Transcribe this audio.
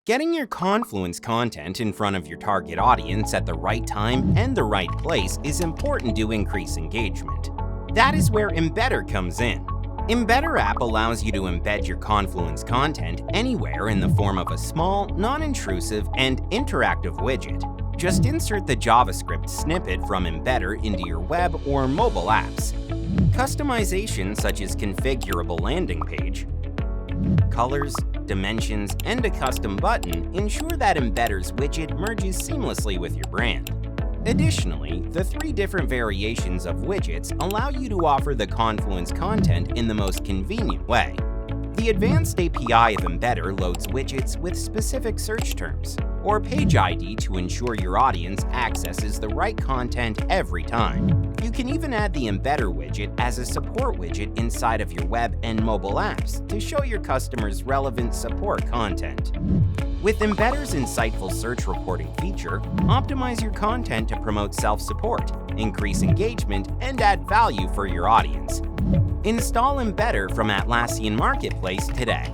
Getting your Confluence content in front of your target audience at the right time and the right place is important to increase engagement. That is where Embedder comes in. Embedder app allows you to embed your Confluence content anywhere in the form of a small, non-intrusive, and interactive widget. Just insert the JavaScript snippet from Embedder into your web or mobile apps. Customization such as configurable landing page, colors, dimensions, and a custom button ensure that Embedder's widget merges seamlessly with your brand. Additionally, the 3 different variations of widgets allow you to offer the Confluence content in the most convenient way. The advanced API of Embedder loads widgets with specific search terms, or page ID to ensure your audience accesses the right content every time. You can even add the Embedder widget as a support widget inside of your web and mobile apps to show your customers relevant support content. With Embedder's insightful search reporting feature, optimize your content to promote self-support, increase engagement, and add value for your audience. Install Embedder from Atlassian Marketplace today.